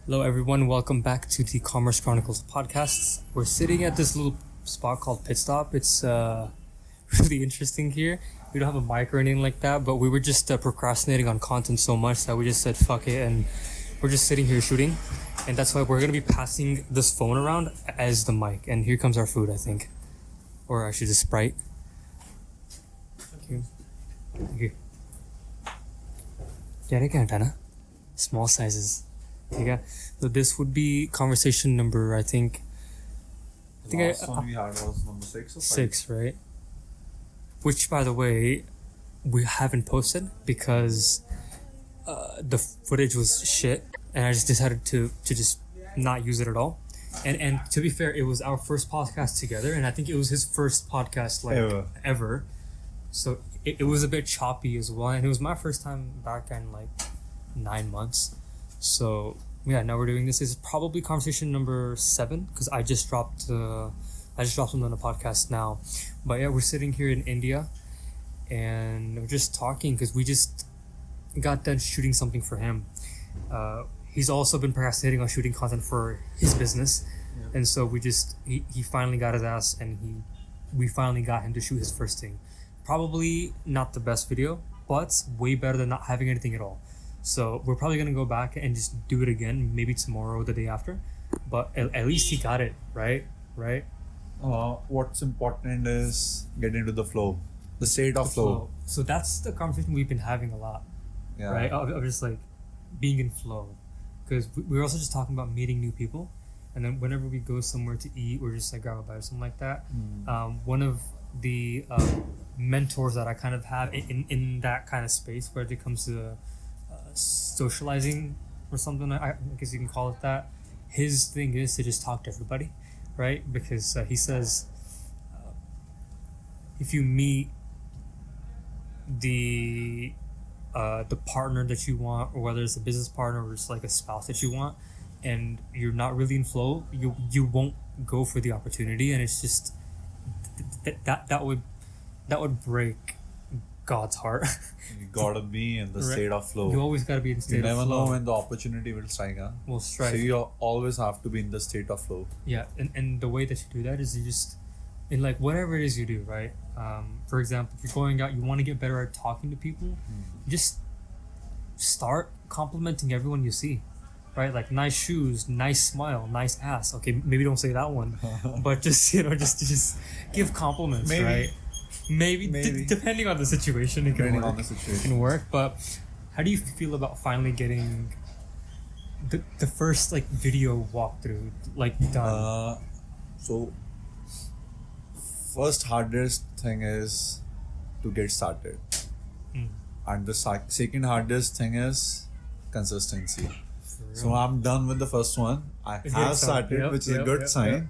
Hello, everyone. Welcome back to the Commerce Chronicles podcast. We're sitting at this little spot called Pit Stop. It's really interesting here. We don't have a mic or anything like that, but we were just procrastinating on content so much that we just said fuck it, and we're just sitting here shooting. And that's why we're going to be passing this phone around as the mic. And here comes our food, I think. Or actually the Sprite. Thank you. Thank you. Small sizes. Yeah. So this would be conversation number, I think Last one we had was number 6 or 5? 6, right? Which, by the way, we haven't posted because the footage was shit, and I just decided to just not use it at all. And to be fair, it was our first podcast together, and I think it was his first podcast ever. So it was a bit choppy as well, and it was my first time back in 9 months. So yeah, now we're doing this. This is probably conversation number 7 because I just dropped them on the podcast now. But yeah, we're sitting here in India and we're just talking because we just got done shooting something for him. He's also been procrastinating on shooting content for his business, and so he finally got his ass, and we finally got him to shoot his first thing. Probably not the best video, but way better than not having anything at all. So we're probably going to go back and just do it again, maybe tomorrow or the day after. But at least he got it, right? Right? What's important is get into the flow. The state of flow. So that's the conversation we've been having a lot, right? Of just being in flow. Because we were also just talking about meeting new people. And then whenever we go somewhere to eat or just grab a bite or something like that, one of the mentors that I kind of have in that kind of space where it comes to socializing or something, I guess you can call it that. His thing is to just talk to everybody, right? Because he says if you meet the partner that you want, or whether it's a business partner or just a spouse that you want, and you're not really in flow, you won't go for the opportunity, and it's just that would break God's heart. You gotta be in the state of flow. You always gotta be in the state of flow. You never know when the opportunity will strike. Will strike. So you always have to be in the state of flow. Yeah, and the way that you do that is you just, in whatever it is you do, right? For example, if you're going out, you want to get better at talking to people, just start complimenting everyone you see, right? Nice shoes, nice smile, nice ass. Okay, maybe don't say that one, but just just give compliments, right? Maybe. Depending on the situation, it can work. But how do you feel about finally getting the first video walkthrough done? So first hardest thing is to get started, and the second hardest thing is consistency. So I'm done with the first one. I have started, which is a good sign.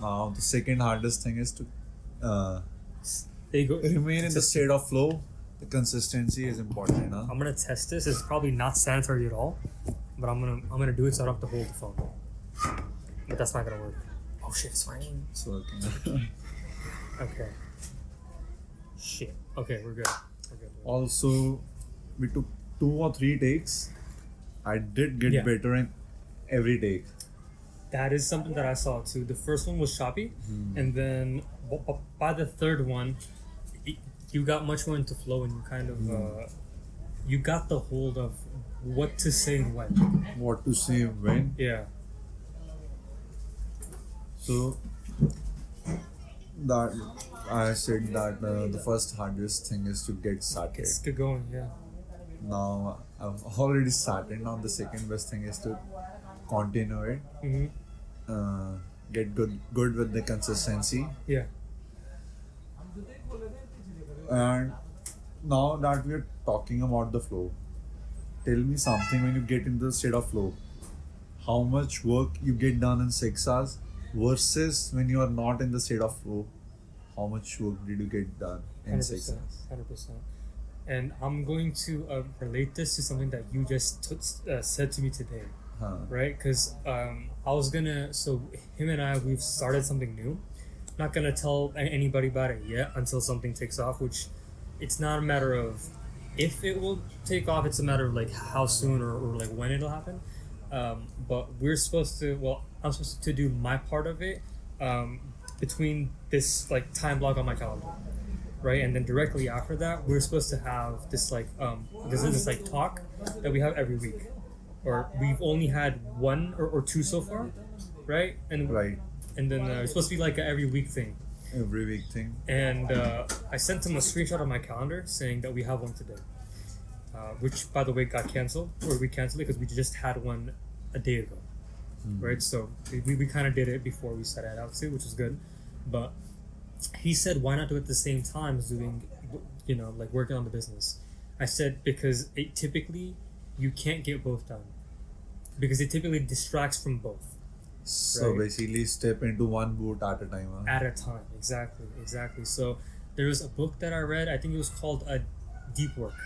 Now the second hardest thing is to there you go. Remain in the state of flow. The consistency is important. I'm gonna test this. It's probably not sanitary at all, but I'm gonna do it so I don't have to hold the phone. But that's not gonna work. Oh shit, it's working. It's working. Okay. Shit. Okay, we're good. Also, we took 2 or 3 takes. I did get better in every take. That is something that I saw too. The first one was choppy, and then by the third one, you got much more into flow, and you kind of you got the hold of what to say and when. What to say when? Yeah. So that I said that the first hardest thing is to get started. It's get going, yeah. Now I've already started. Now the second best thing is to continue it. Get good with the consistency. Yeah. And now that we're talking about the flow, tell me something when you get into the state of flow. How much work you get done in 6 hours versus when you are not in the state of flow, how much work did you get done in 6 hours? 100%. And I'm going to relate this to something that you just said to me today. Right? Because so him and I, we've started something new. Not gonna tell anybody about it yet until something takes off, which it's not a matter of if it will take off, it's a matter of how soon or when it'll happen. But we're supposed to. Well, I'm supposed to do my part of it between this like time block on my calendar, right? And then directly after that, we're supposed to have this like this like talk that we have every week, or we've only had one or two so far, right? And Right. and then it's supposed to be like a every week thing. Every week thing. And I sent him a screenshot of my calendar saying that we have one today, which by the way got canceled, or we canceled it because we just had one a day ago, right? So we kind of did it before we set it out too, which was good. But he said, why not do it at the same time as doing, like working on the business? I said, because it typically you can't get both done, because it typically distracts from both. So Right. basically, step into one boot at a time. Huh? At a time, exactly. So there was a book that I read. I think it was called Deep Work.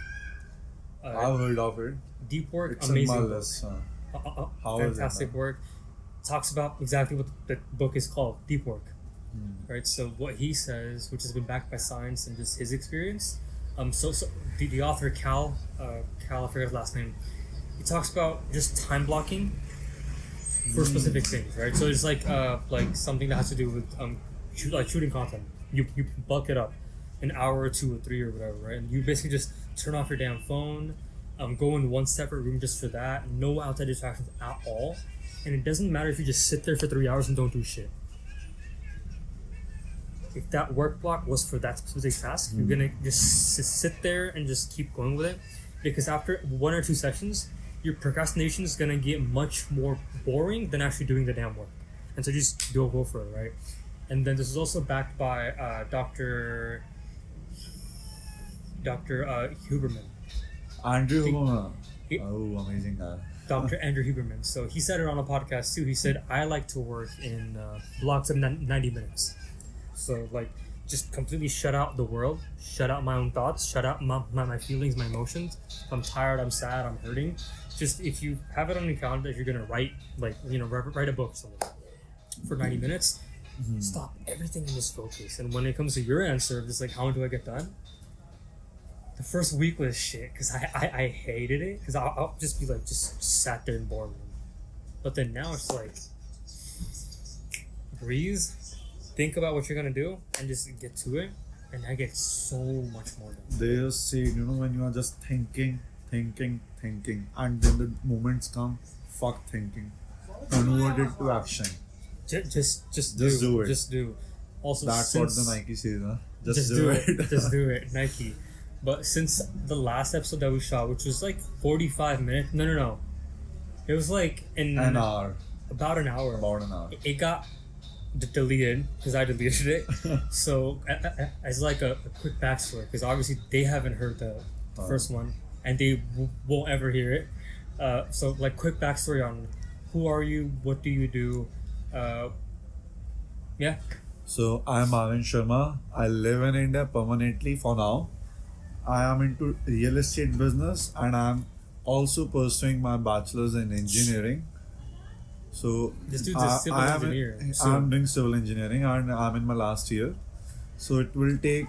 I've heard of it. Deep Work, It's in my amazing book. list. How is it, Fantastic man? work. Talks about exactly what the book is called, Deep Work. Right. So what he says, which has been backed by science and just his experience. So the author Cal, I forget his last name. He talks about just time blocking for specific things, right? So it's like something that has to do with shooting content. You bulk it up, an hour or 2 or 3 or whatever, right? And you basically just turn off your damn phone, go in one separate room just for that, no outside distractions at all, and it doesn't matter if you just sit there for 3 hours and don't do shit. If that work block was for that specific task, you're gonna just sit there and just keep going with it, because after 1 or 2 sessions, your procrastination is gonna get much more boring than actually doing the damn work, and so just go for it, right? And then this is also backed by Dr. Huberman, Andrew He- Huberman. he- Oh, amazing guy. Dr. Andrew Huberman. So he said it on a podcast too. He said, I like to work in blocks of 90 minutes. So like just completely shut out the world, shut out my own thoughts, shut out my feelings, my emotions. If I'm tired, I'm sad, I'm hurting. Just if you have it on your calendar, if you're gonna write write a book or something for 90 minutes, stop everything and just focus. And when it comes to your answer of just like how do I get done? The first week was shit because I hated it because I'll just be like just sat there in boredom. But then now it's like breathe, think about what you're gonna do, and just get to it. And I get so much more done. They just say, when you are just thinking, and then the moments come, fuck thinking. Convert it to action. Just do it. Just do. Also, That's what the Nike says, huh? Just do do it. it. Just do it, Nike. But since the last episode that we shot, which was like 45 minutes, no, it was like An hour. about an hour. About an hour. It got deleted because I deleted it. So as like a quick backstory, because obviously they haven't heard the first one and they won't ever hear it. So like quick backstory on who are you, what do you do? Yeah. So I'm Aryan Sharma. I live in India permanently for now. I am into real estate business and I'm also pursuing my bachelor's in engineering. So This dude's a civil engineer. I'm doing civil engineering and I'm in my last year. So it will take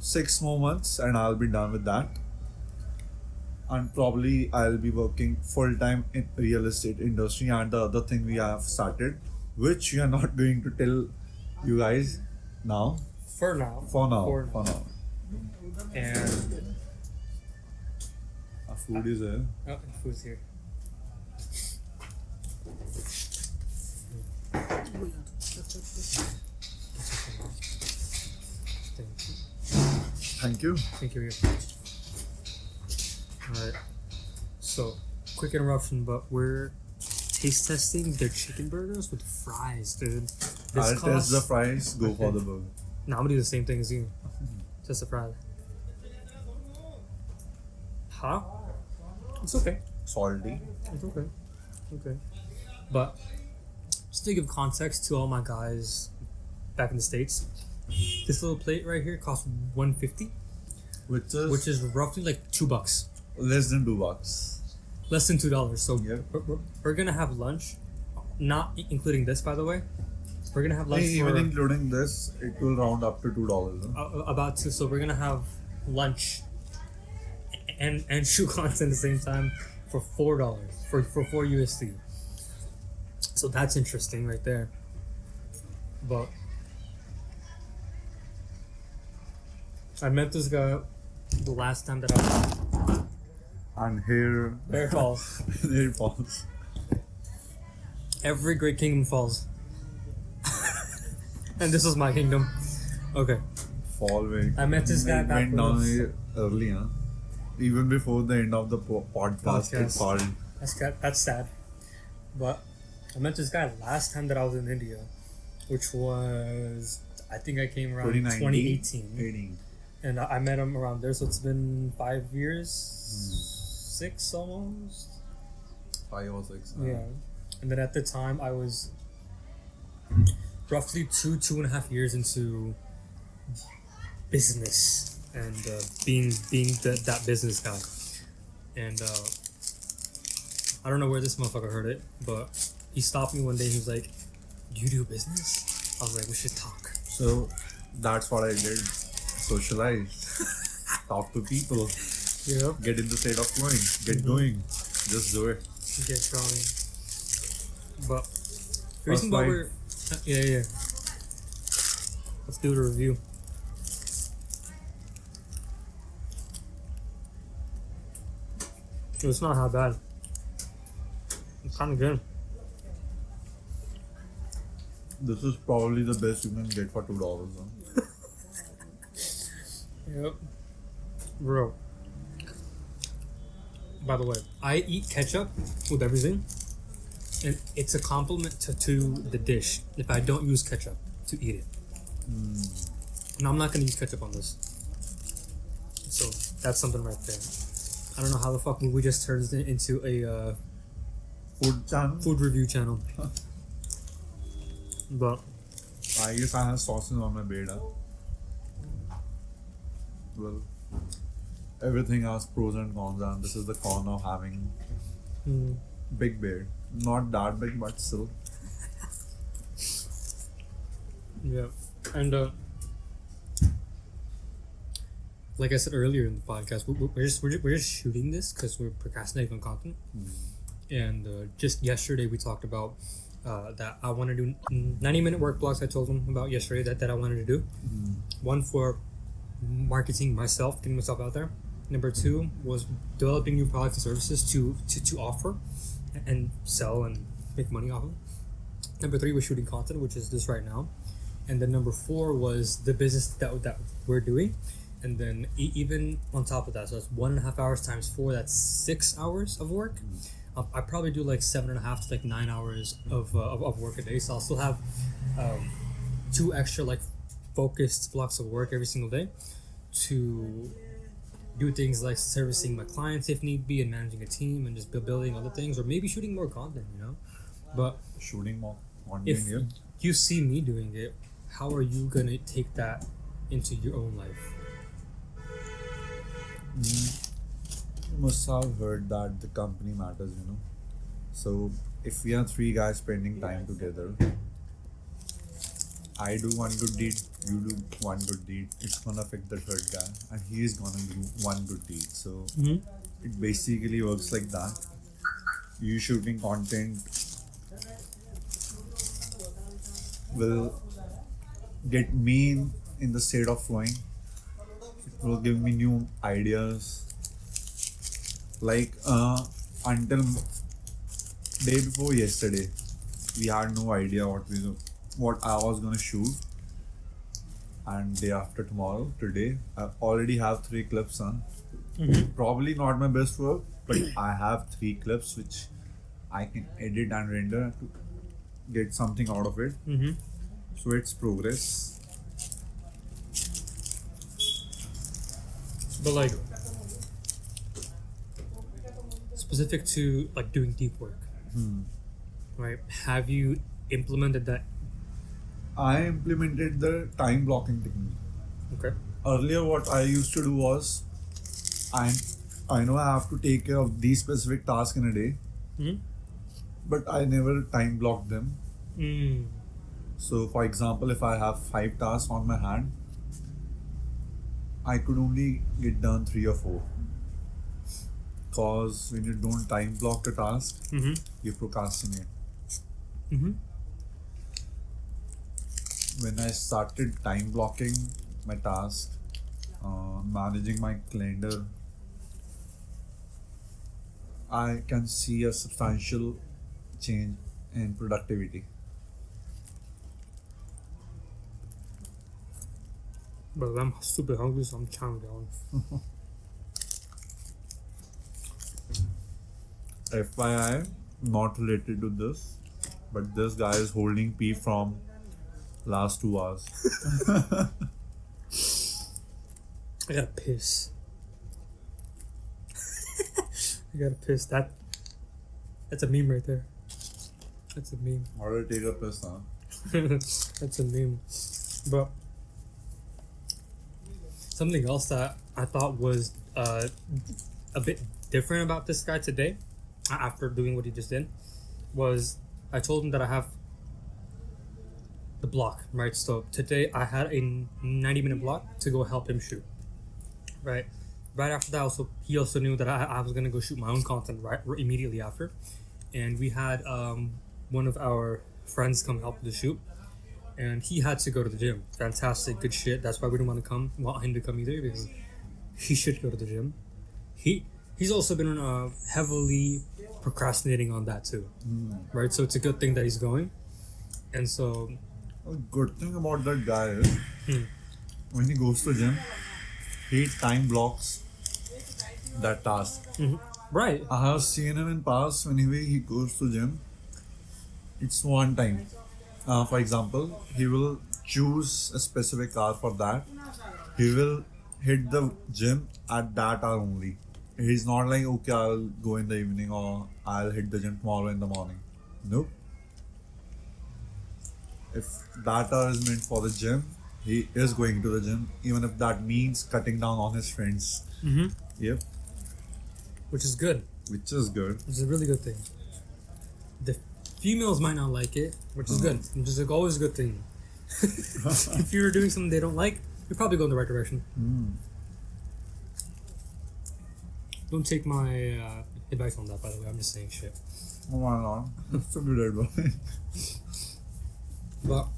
6 more months and I'll be done with that. And probably I'll be working full time in real estate industry. And the other thing we have started, which we are not going to tell you guys now. For now. For now. And Our food is there. oh, food's here. Thank you. Thank you. Alright. So, quick interruption, but we're taste testing their chicken burgers with fries, dude. I'll test the fries, go for the burger. No, I'm gonna do the same thing as you. Just the fries. Huh? It's okay. Salty. It's okay. Okay. But just to give context to all my guys back in the States, this little plate right here costs $150, which is roughly like $2. less than $2. Less than $2. So Yep. we're gonna have lunch, not including this, by the way. We're gonna have lunch Even for including this, it will round up to $2. Huh? about 2. So we're gonna have lunch and shoe content at the same time for $4 for 4 USD. So that's interesting right there. But I met this guy the last time that And here there it falls. there it falls. Every great kingdom falls. And this is my kingdom. Okay. Fall very I met this guy it back went when I down was- very early, huh? Even before the end of the podcast, it Podcast. falled. That's sad. But I met this guy last time that I was in India, which was, I think I came around 2018. 18. And I met him around there, so it's been 5 years, 6 almost. 5 or 6. Yeah. And then at the time, I was roughly 2.5 years into business and being that business guy. And I don't know where this motherfucker heard it, but he stopped me one day. He was like, "Do you do business?" I was like, "We should talk." So that's what I did. Socialize. Talk to people. Yeah. Get in the state of flowing. Get going. Just do it. Get going. But the reason First why bite. we're yeah. Let's do the review. It's not that bad. It's kind of good. This is probably the best you can get for $2. Huh? Yep. Bro. By the way, I eat ketchup with everything, and it's a compliment to the dish if I don't use ketchup to eat it. And I'm not going to use ketchup on this. So that's something right there. I don't know how the fuck we just turned it into a Food channel. food review channel. But I guess I have sauces on my bed. Huh? Well, everything has pros and cons, and this is the con of having big beard. Not that big, but still. yeah, and like I said earlier in the podcast, we're just shooting this because we're procrastinating on content. And just yesterday we talked about that I want to do 90-minute work blocks. I told them about yesterday that I wanted to do. One for marketing myself, getting myself out there. Number 2 was developing new products and services to offer and sell and make money off of. Number 3 was shooting content, which is this right now. And then number 4 was the business that we're doing. And then even on top of that, so that's 1.5 hours times 4, that's 6 hours of work. I probably do like 7.5 to like 9 hours of work a day. So I'll still have 2 extra like focused blocks of work every single day to do things like servicing my clients if need be, and managing a team, and just building other things, or maybe shooting more content, you know. But Shooting more on if here. you see me doing it, how are you gonna take that into your own life? You must have heard that the company matters, you know. So if we are 3 guys spending time together, I do one good deed, you do one good deed, it's gonna affect the 3rd guy, and he is gonna do one good deed. So it basically works like that. You shooting content will get me in the state of flowing. It will give me new ideas. Like until day before yesterday, we had no idea what I was gonna shoot. And day after tomorrow, today, I already have 3 clips on. Probably not my best work, but I have 3 clips which I can edit and render to get something out of it. So it's progress. But like specific to like doing deep work, right? Have you implemented that? I implemented the time blocking technique. Okay. Earlier, what I used to do was, I know I have to take care of these specific tasks in a day, but I never time blocked them. So, for example, if I have 5 tasks on my hand, I could only get done 3 or 4. because when you don't time block the task, Mm-hmm. you procrastinate. Mm-hmm. When I started time blocking my task, managing my calendar, I can see a substantial change in productivity. But I'm super hungry, so I'm chowing down. FYI, not related to this, but this guy is holding pee from last 2 hours. I gotta piss. I gotta piss. That's a meme right there. That's a meme. How do I take a piss, huh? That's a meme. But something else that I thought was a bit different about this guy today, after doing what he just did, was I told him that I have the block, right? So today I had a 90-minute block to go help him shoot, right? Right after that, he also knew that I was gonna go shoot my own content right immediately after, and we had one of our friends come help with the shoot, and he had to go to the gym. Fantastic, good shit. That's why we didn't want him to come either, because he should go to the gym. He's also been heavily procrastinating on that too, right? So it's a good thing that he's going, and so A good thing about that guy is when he goes to gym, he time blocks that task. right. I have seen him in past whenever he goes to gym. It's one time. For example, he will choose a specific hour for that. He will hit the gym at that hour only. He's not like, okay, I'll go in the evening or I'll hit the gym tomorrow in the morning. Nope. If that hour is meant for the gym, he is going to the gym, even if that means cutting down on his friends. Yep, Which is good. which is good. Which is a really good thing. The females might not like it, which is good. Which is always a good thing. If you're doing something they don't like, you're probably going the right direction. Don't take my advice on that, by the way. I'm just saying shit. Oh my god, that's a good advice. But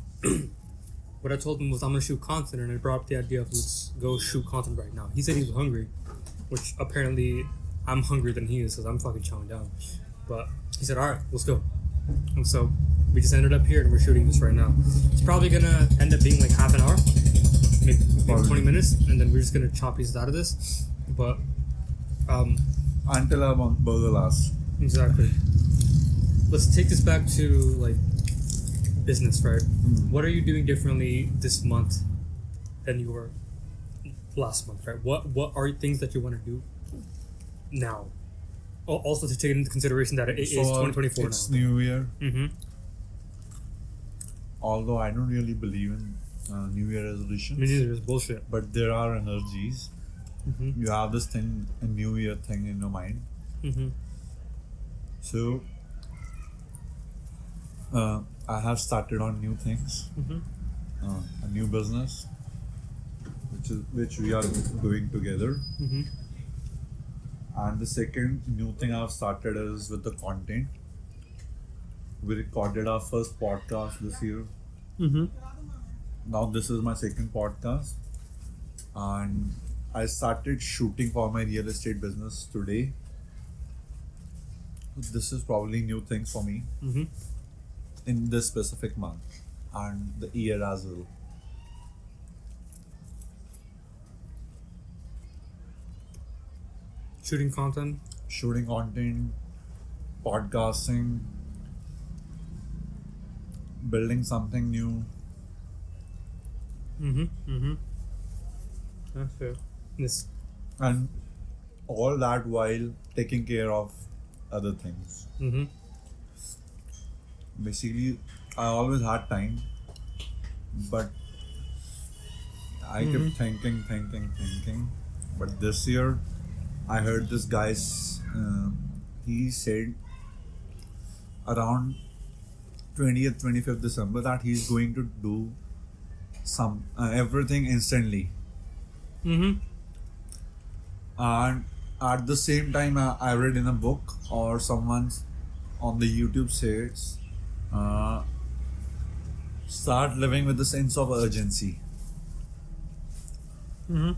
what I told him was I'm gonna shoot content, and I brought up the idea of let's go shoot content right now. He said he was hungry, which apparently I'm hungrier than he is because I'm fucking chowing down. But he said, all right, let's go. And so we just ended up here and we're shooting this right now. It's probably gonna end up being like half an hour, maybe 20 minutes, and then we're just gonna chop pieces out of this. But Until I'm on burger last. exactly. Let's take this back to like business, right? What are you doing differently this month than you were last month, right? What are things that you want to do now? Also to take into consideration that it is 2024 it's now. New Year. Mm-hmm. Although I don't really believe in New Year Me resolutions, neither. It's bullshit. but there are energies. Mm-hmm. You have this thing, a New Year thing in your mind. Mm-hmm. So I have started on new things, a new business, which we are doing together. Mm-hmm. And the second new thing I've started is with the content. We recorded our first podcast this year. Mm-hmm. Now this is my second podcast, and I started shooting for my real estate business today. This is probably new things for me Mm-hmm. in this specific month and the year as well. Shooting content. Shooting content, podcasting, building something new. Mm-hmm. Mm-hmm. That's fair. This. And all that while taking care of other things. Mm-hmm. Basically, I always had time, but I kept thinking. But this year, I heard this guy's. He said around 20th, 25th December that he's going to do everything instantly. Mm-hmm. And at the same time, I read in a book or someone on the YouTube says, uh, start living with a sense of urgency. Mm-hmm.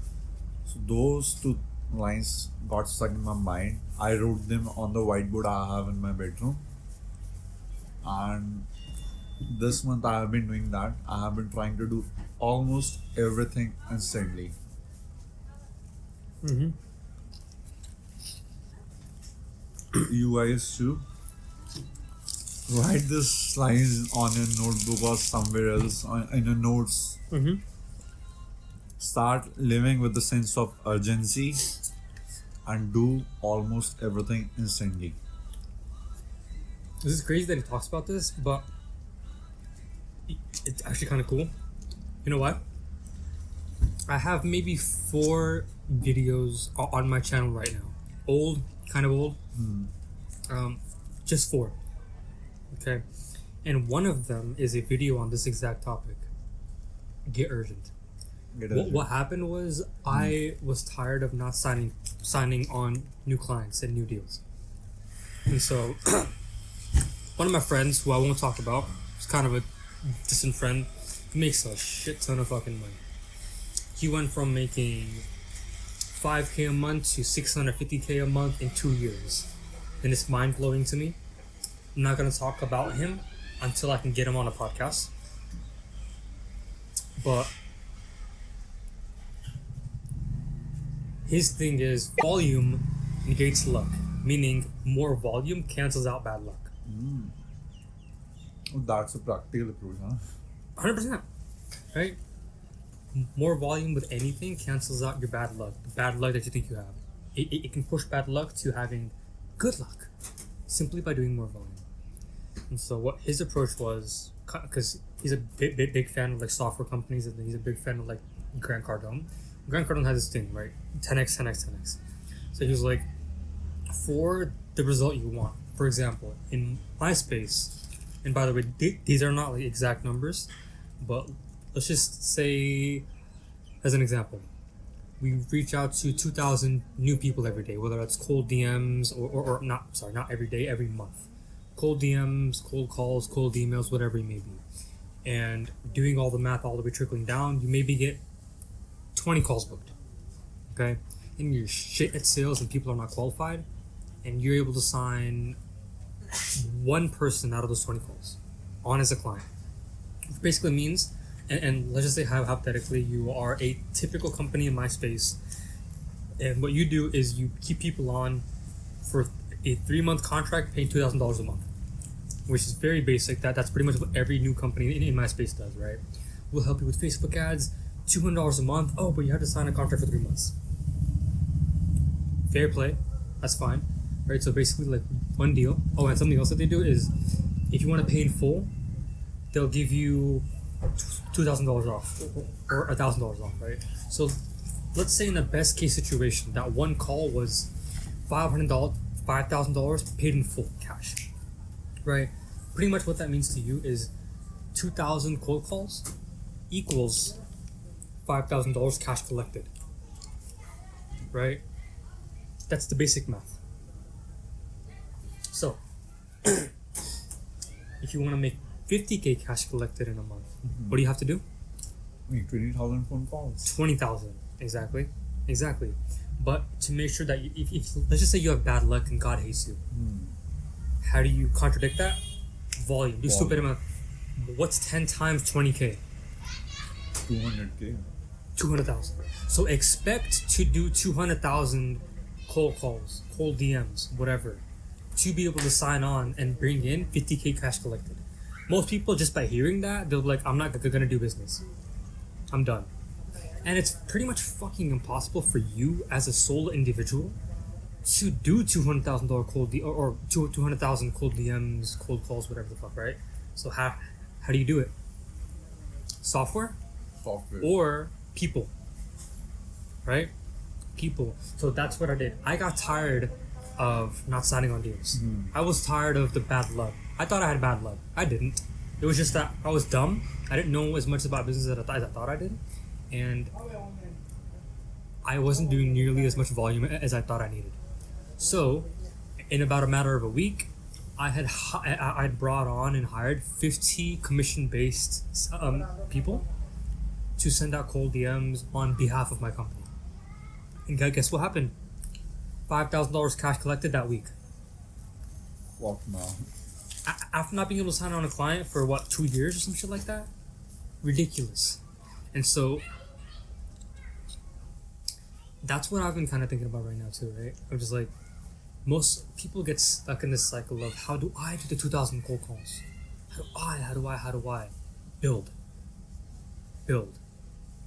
So those two lines got stuck in my mind. I wrote them on the whiteboard I have in my bedroom. And this month I have been doing that. I have been trying to do almost everything instantly. Mm-hmm. You guys too. Write this lines on your notebook or somewhere else in your notes. Mm-hmm. Start living with the sense of urgency and do almost everything instantly. This is crazy that he talks about this, but it's actually kind of cool. You know what? I have maybe 4 videos on my channel right now. Old, kind of old. Just 4. Okay. And one of them is a video on this exact topic. Get urgent. What happened was I was tired of not signing on new clients and new deals. And so one of my friends, who I won't talk about, is kind of a distant friend, he makes a shit ton of fucking money. He went from making $5K a month to $650K a month in 2 years. And it's mind-blowing to me. I'm not going to talk about him until I can get him on a podcast. But his thing is volume negates luck, meaning more volume cancels out bad luck. Oh, that's a practical approach, huh? 100%. Right? More volume with anything cancels out your bad luck, the bad luck that you think you have. It can push bad luck to having good luck simply by doing more volume. And so what his approach was, because he's a big fan of like software companies, and he's a big fan of like Grant Cardone. Grant Cardone has this thing, right? 10x, 10x, 10x. So he was like, for the result you want, for example, in MySpace, and by the way, these are not like exact numbers, but let's just say, as an example, we reach out to 2,000 new people every day, whether that's cold DMs or not every day, every month. Cold DMs, cold calls, cold emails, whatever it may be. And doing all the math all the way trickling down, you maybe get 20 calls booked. Okay? And you're shit at sales and people are not qualified, and you're able to sign one person out of those 20 calls on as a client. Which basically means, and let's just say hypothetically, you are a typical company in MySpace, and what you do is you keep people on for a 3-month contract paying $2,000 a month, which is very basic. That's pretty much what every new company in MySpace does, right? We'll help you with Facebook ads, $200 a month. Oh, but you have to sign a contract for 3 months. Fair play, that's fine, right? So basically, like one deal. Oh, and something else that they do is, if you want to pay in full, they'll give you $2,000 off or $1,000 off, right? So let's say in the best case situation, that one call was $5,000 paid in full cash, right? Pretty much what that means to you is 2,000 cold calls equals $5,000 cash collected, right? That's the basic math. So if you want to make 50K cash collected in a month, what do you have to do? Make 20,000 phone calls. 20,000, exactly. But to make sure that if let's just say you have bad luck and God hates you, how do you contradict that? Volume. Do stupid amount. What's 10 times 20K? 200K. 200,000. So expect to do 200,000 cold calls, cold DMs, whatever, to be able to sign on and bring in 50K cash collected. Most people, just by hearing that, they'll be like, I'm not gonna do business. I'm done. And it's pretty much fucking impossible for you as a sole individual to do $200,000 cold or 200,000 cold DMs, cold calls, whatever the fuck, right? So how do you do it? Software or people, right? People. So that's what I did. I got tired of not signing on deals. I was tired of the bad luck. I thought I had bad luck. I didn't. It was just that I was dumb. I didn't know as much about business as I thought I did. And I wasn't doing nearly as much volume as I thought I needed. So, in about a matter of a week, I'd brought on and hired 50 commission-based people to send out cold DMs on behalf of my company. And guess what happened? $5,000 cash collected that week. What now? After not being able to sign on a client for 2 years or some shit like that? Ridiculous. And so that's what I've been kind of thinking about right now too, right? I'm just like, most people get stuck in this cycle of how do I do the 2,000 cold calls? How do I? Build. The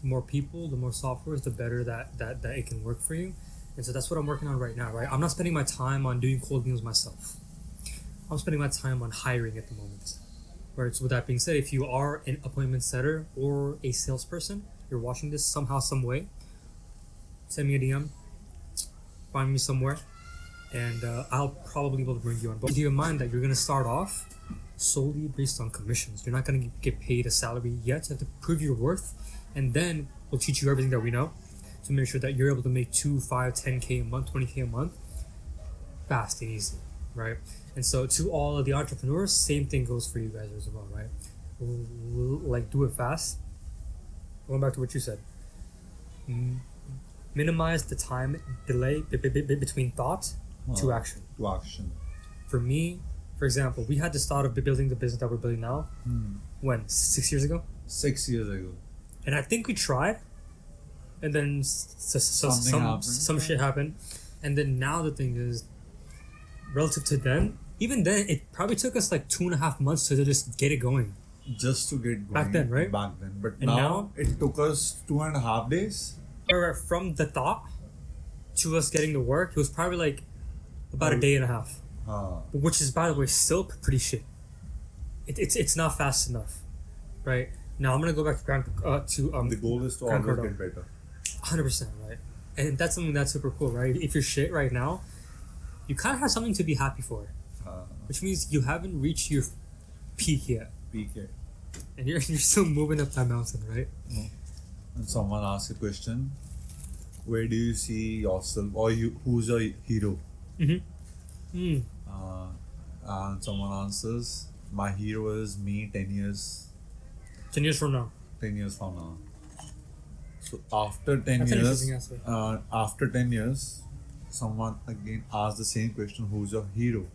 more people, the more softwares, the better that it can work for you. And so that's what I'm working on right now, right? I'm not spending my time on doing cold deals myself. I'm spending my time on hiring at the moment. Right, so with that being said, if you are an appointment setter or a salesperson, you're watching this somehow, some way, send me a DM, find me somewhere, and I'll probably be able to bring you on. But keep in mind that you're going to start off solely based on commissions. You're not going to get paid a salary yet. You have to prove your worth, and then we'll teach you everything that we know to make sure that you're able to make 2, 5, 10K a month, 20K a month, fast and easy, right? And so to all of the entrepreneurs, same thing goes for you guys as well, right? Like, do it fast. Going back to what you said. Minimize the time delay between thought to action. To action. For me, for example, we had the start of building the business that we're building now. When? 6 years ago? 6 years ago. And I think we tried. And then some shit happened. And then now the thing is, relative to then, even then, it probably took us like 2.5 months to just get it going. Just to get going. Back then, right? Back then. But And now it took us 2.5 days. From the thought to us getting to work, it was probably like about a day and a half. Which is, by the way, still pretty shit. It's not fast enough, right? Now I'm gonna go back to the goal is to always get better. 100%, right? And that's something that's super cool, right? If you're shit right now, you kind of have something to be happy for, which means you haven't reached your peak yet. And you're still moving up that mountain, right? And someone asks a question, where do you see yourself, or who's your hero? And someone answers, my hero is me 10 years. 10 years from now. 10 years from now. So after 10 That's an years, interesting answer. after 10 years, someone again asked the same question, who's your hero?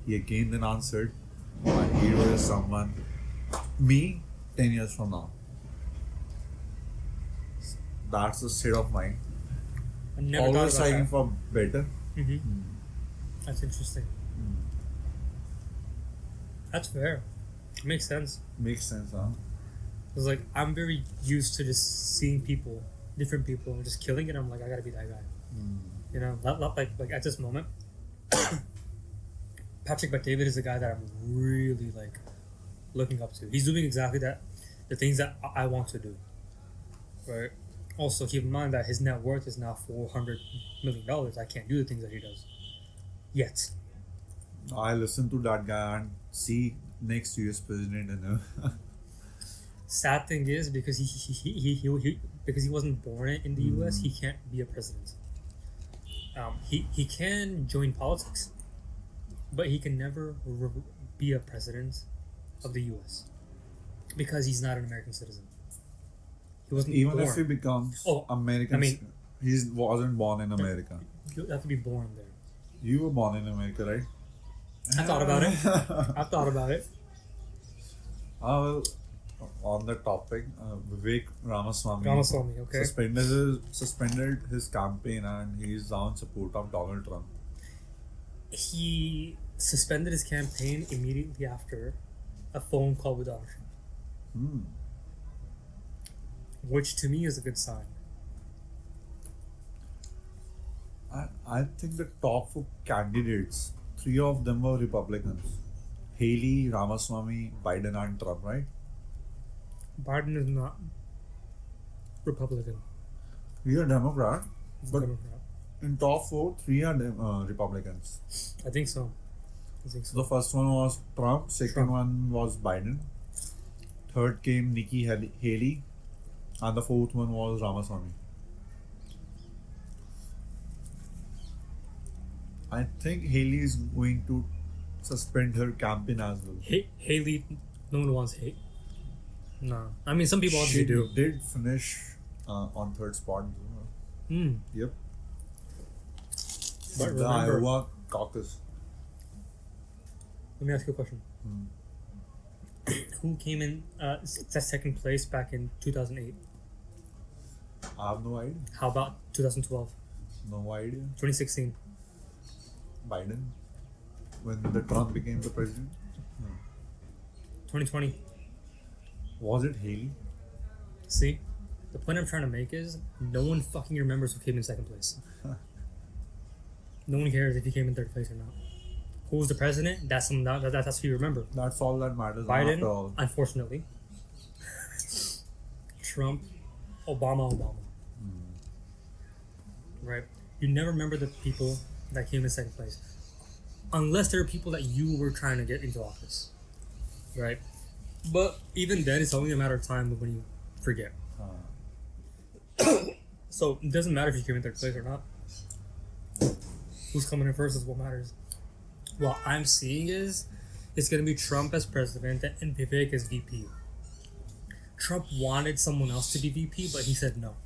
He again then answered, my hero is someone, me 10 years from now. That's the state of mind. I never Always thought about striving that. for better. That's interesting. That's fair. It makes sense. Makes sense, huh? Because like I'm very used to just seeing people, different people, and just killing it. I'm like, I gotta be that guy. You know, not like at this moment. Patrick McDavid is a guy that I'm really like looking up to. He's doing exactly that, the things that I want to do. Right. Also, keep in mind that his net worth is now $400 million. I can't do the things that he does yet. I listen to that guy and see next US president, and Sad thing is, because because he wasn't born in the US, he can't be a president. He can join politics, but he can never be a president of the US because he's not an American citizen. He wasn't even born. if he becomes American, I mean, he wasn't born in America. You have to be born there. You were born in America, right? I thought about it. Well, on the topic, Vivek Ramaswamy, Okay. suspended his campaign, and he is now in support of Donald Trump. He suspended his campaign immediately after a phone call with Donald Trump. Which to me is a good sign. I think the top 4 candidates, 3 of them were Republicans. Haley, Ramaswamy, Biden and Trump, right? Biden is not Republican. He's a Democrat, He's a but Democrat. in top 4, 3 are Republicans. I think so. The first one was Trump, second one was Biden, third came Nikki Haley, and the fourth one was Ramaswamy. I think Haley is going to suspend her campaign as well. Haley, no one wants hate. No, I mean some people She obviously do. did finish on third spot. Yep. But The remember, Iowa caucus. let me ask you a question. Who came in second place back in 2008? I have no idea. How about 2012? No idea. 2016? Biden. When the Trump became the president. 2020? Was it Haley? See? The point I'm trying to make is no one fucking remembers who came in second place. No one cares if he came in third place or not. Who was the president? That's who you remember. That's all that matters after Biden, all. unfortunately. Trump, Obama. Right? You never remember the people that came in second place. Unless there are people that you were trying to get into office. Right? But even then, it's only a matter of time when you forget. So it doesn't matter if you came in third place or not. Who's coming in first is what matters. What I'm seeing is it's going to be Trump as president and Vivek as VP. Trump wanted someone else to be VP, but he said no.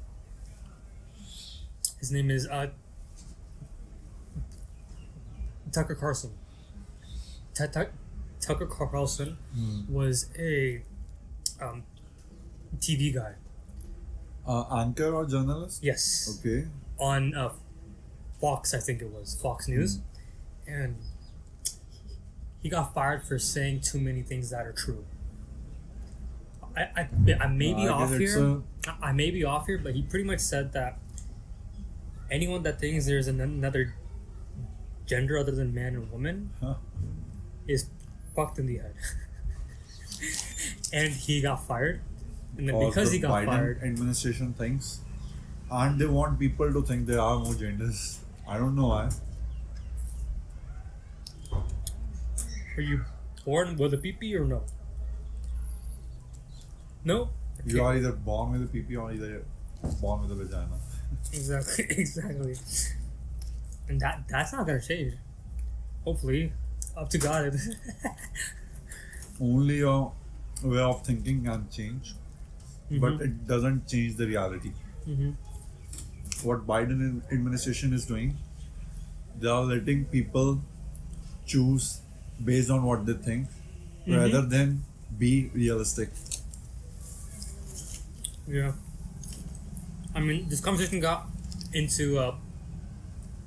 His name is Tucker Carlson. Tucker Carlson was a TV guy. Anchor or journalist? Yes. Okay. On Fox, I think it was Fox News, and he got fired for saying too many things that are true. I may be off here. I may be off here, but he pretty much said that anyone that thinks there's another gender other than man and woman is fucked in the head. And he got fired, and then because he got Biden fired, administration thinks, and they want people to think there are more genders. I don't know why. are you born with a PP or no? No? You are either born with a PP or either born with a vagina. Exactly. And that's not gonna change. Hopefully. Up to God. Only your way of thinking can change, but it doesn't change the reality. What Biden administration is doing, they are letting people choose based on what they think rather than be realistic. Yeah. I mean, this conversation got into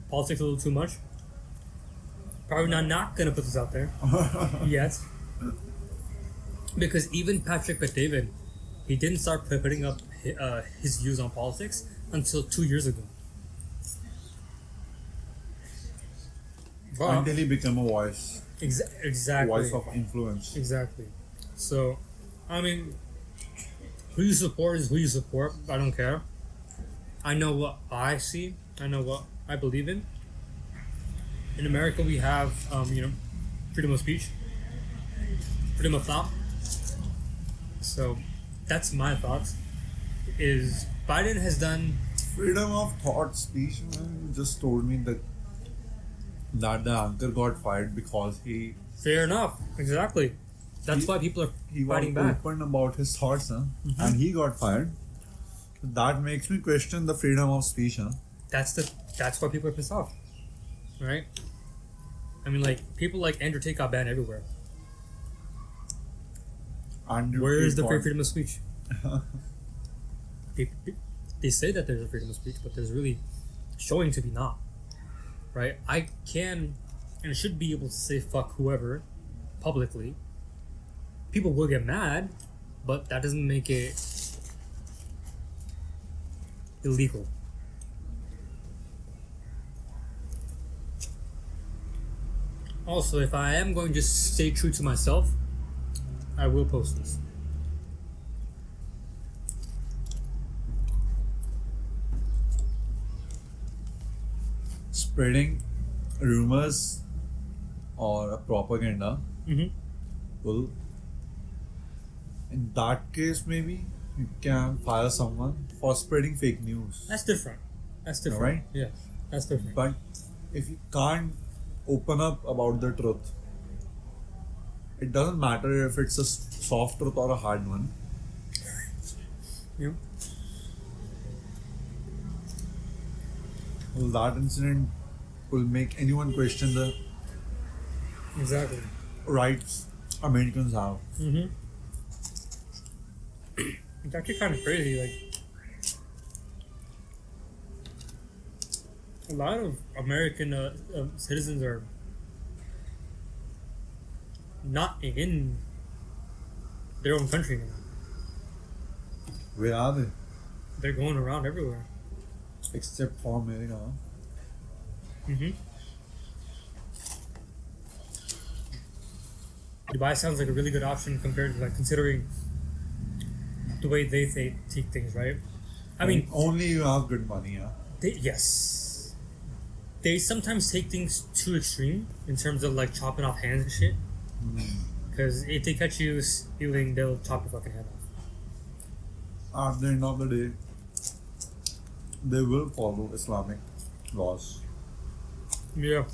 politics a little too much. Probably not gonna put this out there yet, because even Patrick Bet-David, he didn't start putting up his views on politics until 2 years ago. Until he became a voice. Exactly. Voice of influence. Exactly. So, I mean, who you support is who you support. I don't care. I know what I see. I know what I believe in. In America, we have, freedom of speech, freedom of thought. So, that's my thoughts. Is Biden has done Freedom of thought speech. You just told me that the anchor got fired because he fair enough. Exactly. That's why people are fighting was back. open about his thoughts, and he got fired. That makes me question the freedom of speech. That's why people are pissed off, right? I mean, like people like Andrew Tate got banned everywhere. Where is the freedom of speech? They say that there's a freedom of speech, but there's really showing to be not. Right? I can and should be able to say fuck whoever publicly. People will get mad, but that doesn't make it illegal. Also, if I am going to stay true to myself, I will post this. Spreading rumors or propaganda will, in that case, maybe you can fire someone for spreading fake news. That's different. Right? Yeah, that's different. But if you can't open up about the truth. It doesn't matter if it's a soft truth or a hard one. Yeah. Well, that incident will make anyone question the Exactly. rights Americans have. Mm-hmm. It's actually kind of crazy. Like, a lot of American citizens are not in their own country anymore. Where are they? They're going around everywhere. Except for America. Mm-hmm. Dubai sounds like a really good option compared to, like, considering the way they take things, right? I mean, only you have good money, yeah. yes. They sometimes take things too extreme in terms of, like, chopping off hands and shit. Because if they catch you stealing, they'll chop your fucking head off. At the end of the day, they will follow Islamic laws. Yeah.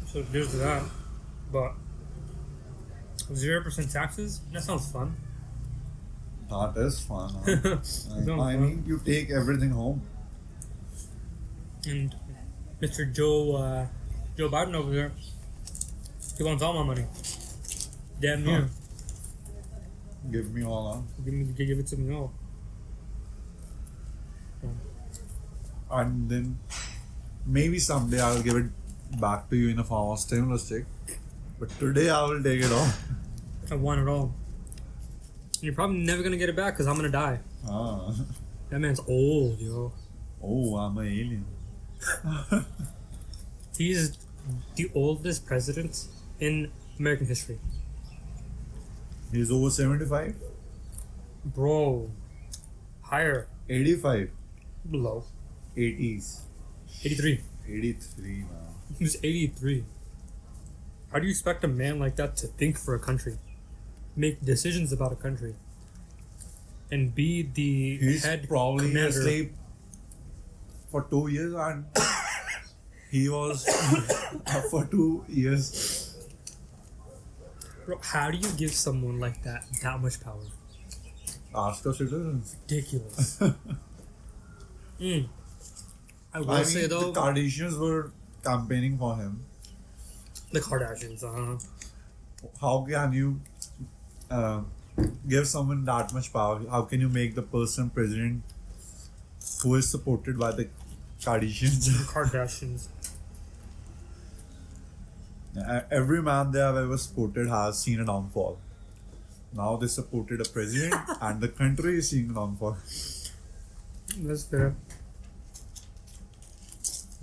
So there's that. But 0% taxes? That sounds fun. That is fun. Huh? Sounds I fun. mean, you take everything home. And Mr. Joe Biden over there, he wants all my money. Damn near. Give me all, huh? Give it to me all. And then maybe someday I'll give it back to you in a form of stimulus check. But today I will take it all. I want it all. You're probably never gonna get it back because I'm gonna die. Ah. That man's old, yo. Oh, I'm an alien. He's the oldest president in American history. He's over 75? Bro. Higher. 85? Below. 80s. 83. 83, man. He was 83. How do you expect a man like that to think for a country? Make decisions about a country? And be the He's head probably commander? asleep for 2 years and he was for 2 years. Bro, how do you give someone like that much power? Ask our citizens. Ridiculous. I will I say mean, though, the Kardashians were campaigning for him. the Kardashians, How can you give someone that much power? How can you make the person president who is supported by the Kardashians? Kardashians. Every man they have ever supported has seen a downfall. Now they supported a president and the country is seeing a downfall. That's fair.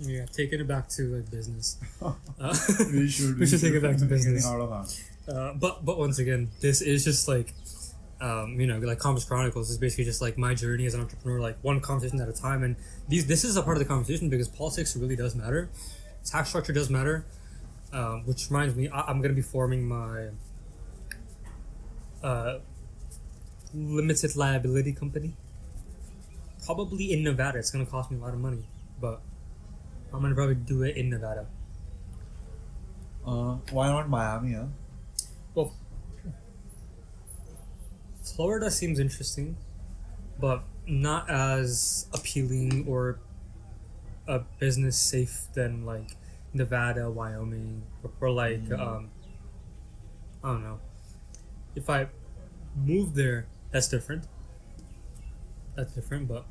Yeah, taking it back to like business. We should take it back to business. Getting out of hand. But once again, this is just like, like Commerce Chronicles is basically just like my journey as an entrepreneur, like one conversation at a time. And this is a part of the conversation because politics really does matter. Tax structure does matter. Which reminds me, I'm going to be forming my limited liability company. Probably in Nevada. It's going to cost me a lot of money, but I'm going to probably do it in Nevada. Why not Miami? Huh? Well, Florida seems interesting, but not as appealing or a business safe than like Nevada, Wyoming, or like I don't know. If I move there, that's different. But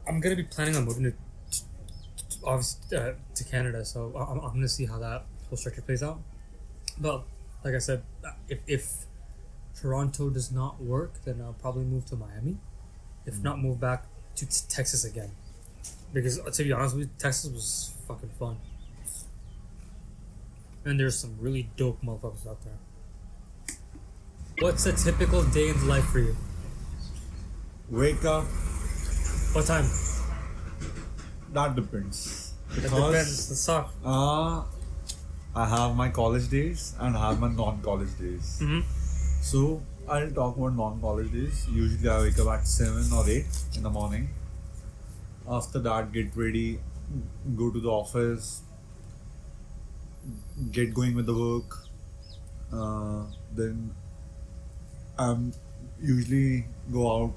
I'm gonna be planning on moving to Canada, so I'm gonna see how that whole structure plays out. But like I said, if Toronto does not work, then I'll probably move to Miami. If not, move back to Texas again. Because to be honest with you, Texas was fucking fun. And there's some really dope motherfuckers out there. What's a typical day in life for you? Wake up. What time? That depends. It depends. Let's talk. I have my college days and I have my non-college days. Mm-hmm. So I'll talk about non-college days. Usually I wake up at 7 or 8 in the morning. After that, get ready, go to the office, get going with the work. Then usually go out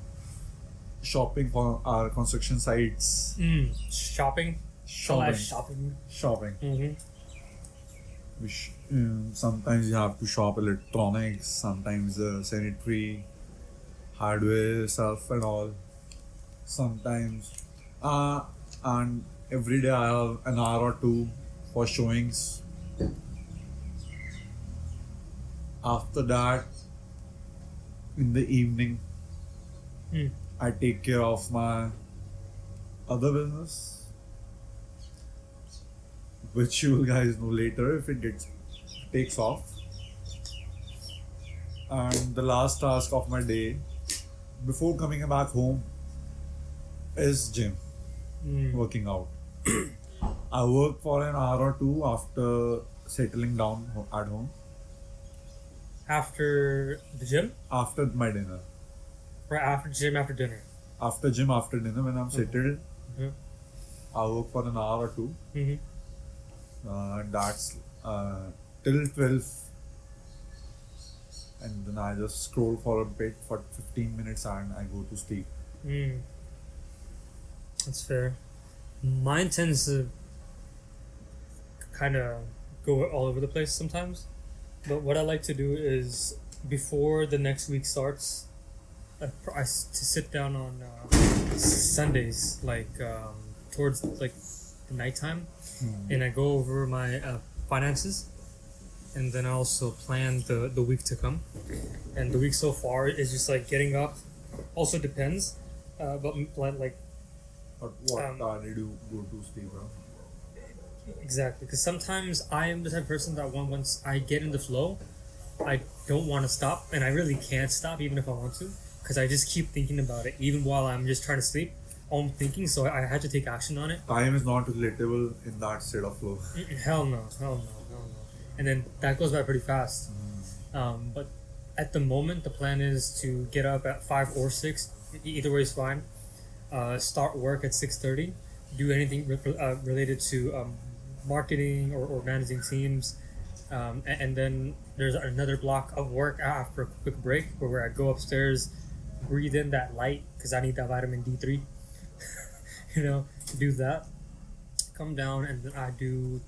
shopping for our construction sites. Shopping. Shopping. Mm-hmm. Sometimes you have to shop electronics, sometimes sanitary, hardware stuff and all. Sometimes, and every day I have an hour or two for showings. After that, in the evening, I take care of my other business, which you guys know later if it takes off. And the last task of my day before coming back home is gym, working out. I work for an hour or two after settling down at home. After the gym? After my dinner. Right after gym, after dinner. After gym, after dinner, when I'm settled, I work for an hour or two. And that's till 12. And then I just scroll for a bit for 15 minutes and I go to sleep. That's fair. Mine tends to kind of go all over the place sometimes. But what I like to do is before the next week starts, to sit down on Sundays, like towards like the nighttime, and I go over my finances, and then I also plan the week to come. And the week so far is just like getting up. Also depends, but like. But what time did you go to sleep, bro? Exactly, because sometimes I am the type of person that once I get in the flow, I don't want to stop, and I really can't stop even if I want to, because I just keep thinking about it even while I'm just trying to sleep. I'm thinking, so I had to take action on it. Time is not relatable in that state of flow. Hell no. And then that goes by pretty fast. But at the moment, the plan is to get up at 5 or 6. Either way is fine. Start work at 6:30. Do anything related to marketing or managing teams. And then there's another block of work after a quick break where I go upstairs, breathe in that light because I need that vitamin D3, to do that. Come down and then I do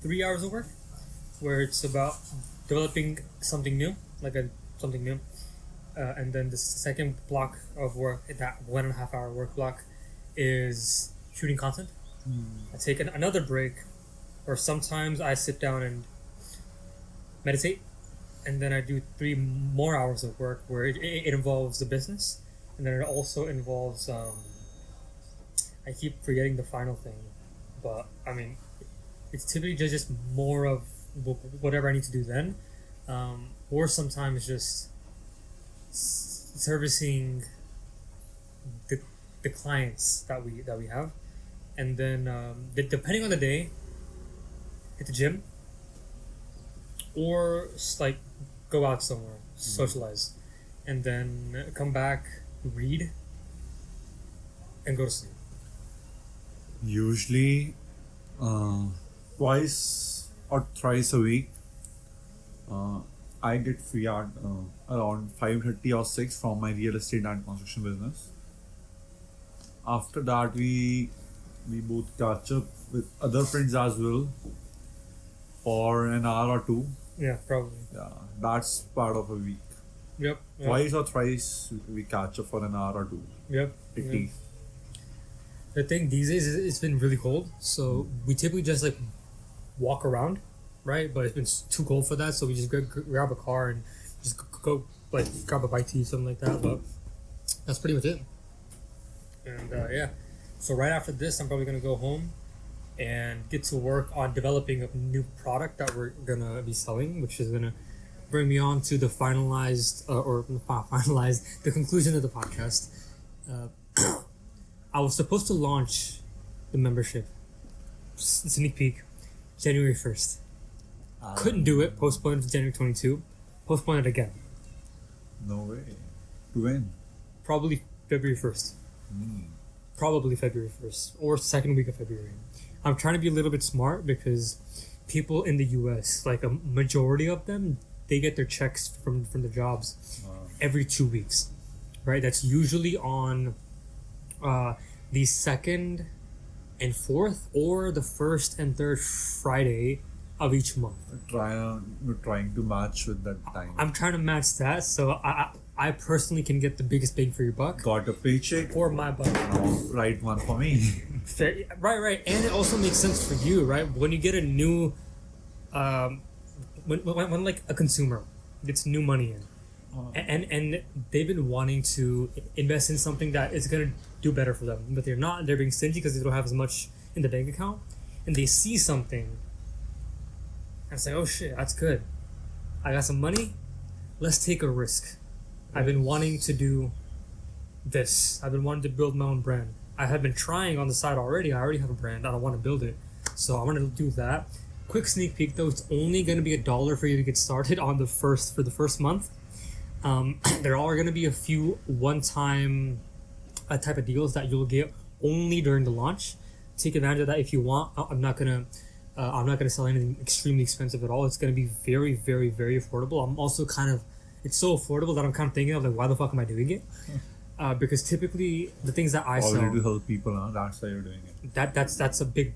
3 hours of work where it's about developing something new, something new. And then the second block of work, that 1.5 hour work block, is shooting content. I take another break, or sometimes I sit down and meditate, and then I do 3 more hours of work where it involves the business, and then it also involves I keep forgetting the final thing, but I mean it's typically just more of whatever I need to do then, or sometimes just servicing the clients that we have. And then depending on the day, hit the gym or like go out somewhere, socialize, and then come back, read, and go to sleep. Usually twice or thrice a week I get free at around 5:30 or 6 from my real estate and construction business. After that we both catch up with other friends as well for an hour or two. Yeah, probably. Yeah, that's part of a week. Yep. Twice or thrice we catch up for an hour or two. Yep. At least. The thing these days is it's been really cold, so we typically just like walk around, right? But it's been too cold for that, so we just grab a car and just go like grab a bite to eat, something like that. But that's pretty much it. And yeah, so right after this, I'm probably gonna go home and get to work on developing a new product that we're gonna be selling, which is gonna bring me on to the finalized the conclusion of the podcast. I was supposed to launch the membership sneak peek January 1st. Couldn't do it. Postponed to January 22. Postponed it again. No way. To when? Probably February 1st. probably February 1st or second week of February. I'm trying to be a little bit smart because people in the US, like a majority of them, they get their checks from the jobs every 2 weeks, right? That's usually on the second and fourth or the first and third Friday of each month. We're trying to match with that time. I'm trying to match that, so I personally can get the biggest bang for your buck. Got a paycheck. Or my buck. Right one for me. Fair, right. And it also makes sense for you, right? When you get a new, when like a consumer gets new money in, and they've been wanting to invest in something that is going to do better for them, but they're not, they're being stingy because they don't have as much in the bank account, and they see something and say, oh shit, that's good. I got some money, let's take a risk. I've been wanting to do this. I've been wanting to build my own brand. I have been trying on the side already. I already have a brand. I don't want to build it. So I'm going to do that. Quick sneak peek though, it's only going to be $1 for you to get started on the first month. There are going to be a few one-time type of deals that you'll get only during the launch. Take advantage of that if you want. I'm not gonna sell anything extremely expensive at all. It's going to be very, very, very affordable. I'm also it's so affordable that I'm kind of thinking of like, why the fuck am I doing it? Because typically the things that I sell, already to help people, huh? That's why you're doing it. That's a big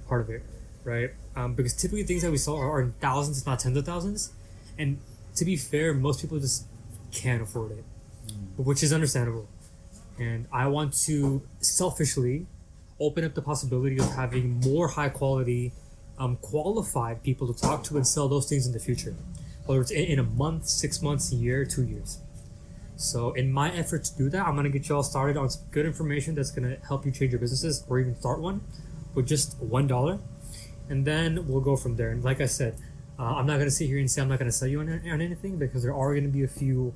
part of it, right? Because typically things that we sell are in thousands, if not tens of thousands, and to be fair, most people just can't afford it, which is understandable. And I want to selfishly open up the possibility of having more high quality, qualified people to talk to and sell those things in the future, whether it's in a month, 6 months, a year, 2 years. So in my effort to do that, I'm going to get you all started on some good information that's going to help you change your businesses or even start one with just $1. And then we'll go from there. And like I said, I'm not going to sit here and say I'm not going to sell you on anything, because there are going to be a few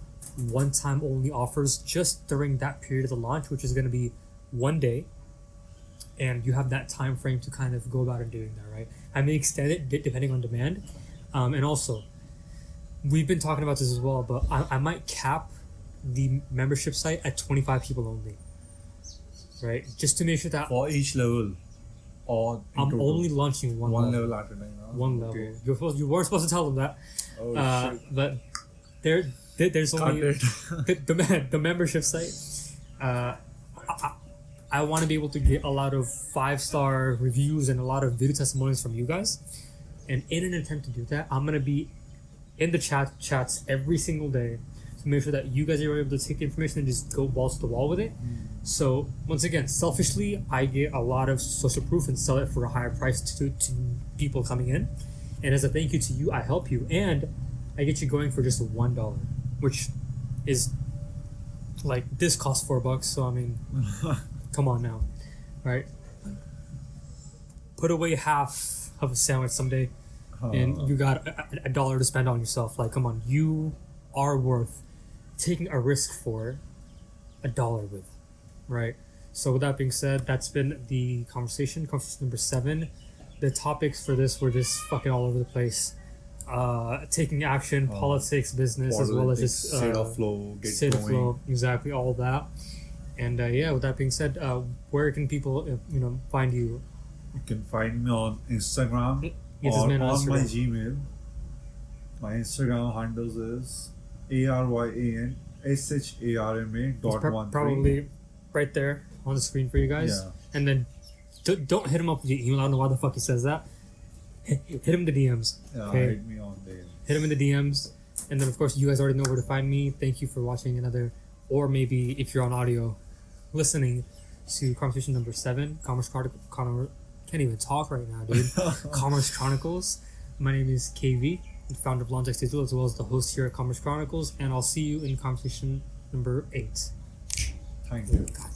one-time only offers just during that period of the launch, which is going to be 1 day. And you have that time frame to kind of go about it doing that, right? I may extend it depending on demand. And also, we've been talking about this as well, but I might cap the membership site at 25 people only, right? Just to make sure that for each level, or I'm only launching one level at a time. Huh? One Okay. level. You weren't supposed to tell them that. Oh shit! But there's only the membership site. I want to be able to get a lot of 5-star reviews and a lot of video testimonials from you guys, and in an attempt to do that, I'm gonna be in the chats every single day to make sure that you guys are able to take the information and just go balls to the wall with it. So once again, selfishly, I get a lot of social proof and sell it for a higher price to people coming in. And as a thank you to you, I help you, and I get you going for just $1, which is like, this costs $4. So I mean, come on now, right? Put away half of a sandwich someday, and you got $1 to spend on yourself. Like, come on, you are worth taking a risk for $1 with, right? So with that being said, that's been the conversation number 7. The topics for this were just fucking all over the place. Taking action, politics, business, as well as just state of flow, state of flow, exactly, all of that. And yeah, with that being said, where can people find you? You can find me on Instagram Yes, or on man, my Instagram. Gmail. My Instagram handles is ARYANSHARMA It's probably right there on the screen for you guys. Yeah. And then don't hit him up with your email. I don't know why the fuck he says that. Hit him in the DMs. Yeah, Okay? hit me on there. Hit him in the DMs. And then, of course, you guys already know where to find me. Thank you for watching another, or maybe if you're on audio, listening to conversation number 7, Commerce Chronicles. Can't even talk right now, dude. Commerce Chronicles. My name is KV, the founder of LaunchX Digital, as well as the host here at Commerce Chronicles. And I'll see you in conversation number 8. Thank you. God.